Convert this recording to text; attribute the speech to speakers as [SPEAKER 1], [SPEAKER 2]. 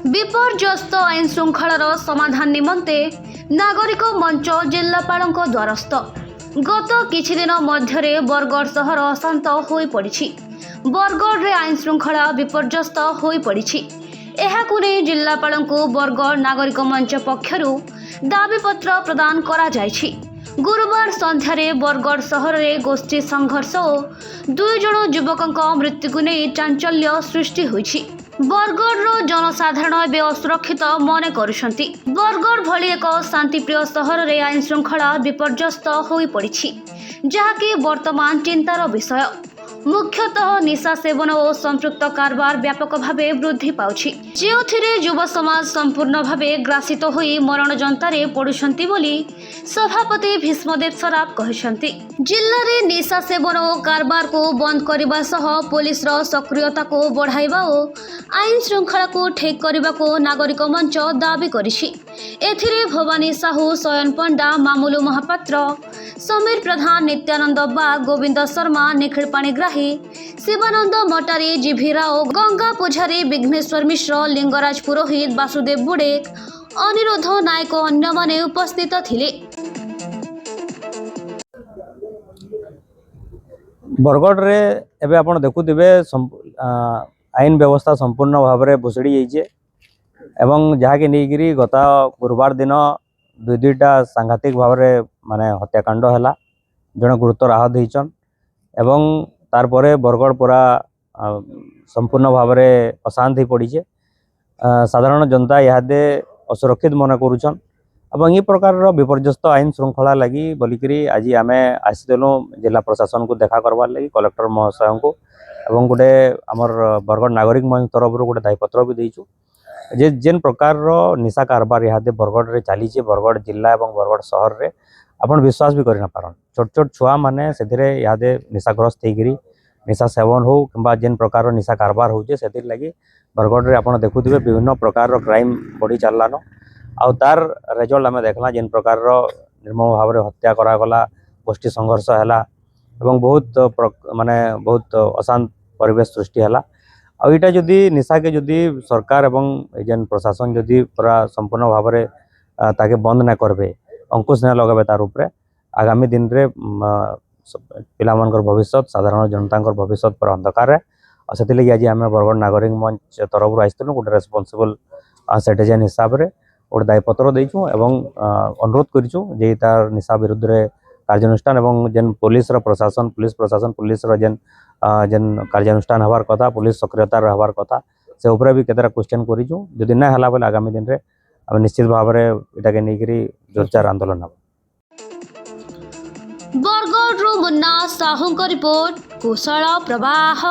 [SPEAKER 1] विपर्यस्त आईन श्रृंखलार समाधान निमंते नागरिक मंच जिल्लापालଙ୍କ द्वारस्थ गत किछि दिन मध्यरे बरगड़ सहर अशांत होई पड़िछि। बरगड़ रे आईन श्रृंखला विपर्यस्त होई पड़िछि। एहाकु नै जिल्लापालଙ୍କୁ बरगड़ नागरिक मंच पक्षरु दाबीपत्र प्रदान करा जायछि। गुरुवार संध्यारे बरगड़ सहर में गोष्ठी संघर्ष और 2 जण युवकों मृत्यु को नहीं चांचल्य सृष्टि होइछि। बरगड़ जनसाधारण एवं असुरक्षित मन करुछंती। बरगड़ भली एक शांतिप्रिय सहर में आईन श्रृंखला विपर्यस्त होई पड़िछि, जहाँकि वर्तमान चिंतार विषय। मुख्यतः निशा सेवन और संपृक्त कारबार व्यापक भावे वृद्धि पाउछि, जेउथिरे युव समाज संपूर्ण भावे ग्रासित होई मरण जंतारे पड़ुछंती बोली सभापति भीष्मदेव सराफ कहिसंती। जिल्ला रे निशा सेवन और कारबार को बंद करबा सह पुलिस रो सक्रियता को बढ़ाइबा और आईन श्रृंखला को ठीक करबा को नागरिक मंच दाबी करिछि। एथिरे भवानी साहू, सयन पंडा, मामुलू महापात्र, समीर प्रधान, नित्यानंद बाग, गोविंद शर्मा, निखिल पाणिग्राही, शिवानंद मटारी, जीभी राव, गंगा पुजारी, विघ्नेश्वर मिश्र, लिंगराज पुरोहित, वासुदेव बुडेक, अनिरुद्ध नायक और अन्य माने उपस्थित थिले।
[SPEAKER 2] बरगड़ रे एबे आपण देखुथिबे आईन व्यवस्था संपूर्ण भाव में भुसड़ी जाइए एवं जहाँकि नहींकि गत गुरुवार दिन दुईटा सांघातिक भाव में माने हत्याकांड है। जड़े गुरुतर आहत होइछन एवं तार परे बरगड़ पूरा संपूर्ण भाव में अशांत हो पड़ी। साधारण जनता इहादे असुरक्षित मन करुछन एवं ये प्रकार विपर्यस्त आईन श्रृंखला लगी बोलिकी आज आम आसीदेलु जिला प्रशासन को देखा करवार लगी कलेक्टर महोदय को एवं गोटे आमर बरगड़ नागरिक मंच तरफ गोटे दायीपत्र भी देचु जे जेन प्रकार निशा कारबार इहादे बरगड़ रे चली बरगड़ जिला और बरगड़ सहर रे आपण विश्वास भी करना पारन। छोट छोट छुआ माने से इहादे निशाग्रस्त होकर निशा सेवन हो कि जेन प्रकार निशा कारबार होचे से लगी बरगड़ रे आपण देखुथिबे विभिन्न प्रकार क्राइम बढ़ी चलान आउ तार रेजल्ट आम देखला जेन प्रकार निर्मम भाव में हत्या करागला, गोष्ठी संघर्ष है एवं बहुत माने बहुत अशांत परिवेश सृष्टि है। आईटा जदि निशा के जदि सरकार एवं जेन प्रशासन जदि पूरा संपूर्ण भाव में ताके बंद ना करबे, अंकुश ना लगाबे तार उपरे आगामी दिन रे पिलामानकर भविष्य साधारण जनता भविष्य पूरा अंधकार है। से लगी आज आम बरगड़ नागरिक मंच तरफ आसलु गोटे रेस्पॉन्सिबल सिटीजन हिसाब से गोटे दायीपत्र देचु एवं अनुरोध करूँ जे तार निशा विरुद्ध रे कार्यानुष्ठान एवं जेन पुलिस प्रशासन पुलिस जेन जेन कार्यानुष्ठान हबार कथा पुलिस सक्रियता हबार कथा से उपरे भी केतरा क्वेश्चन करूँ जदि ना हला बोले आगामी दिन रे आम निश्चित भाव में इटाके नहीं जोरदार आंदोलन हम।
[SPEAKER 1] बरगड़ मुन्ना साहू रिपोर्ट कुशल प्रवाह।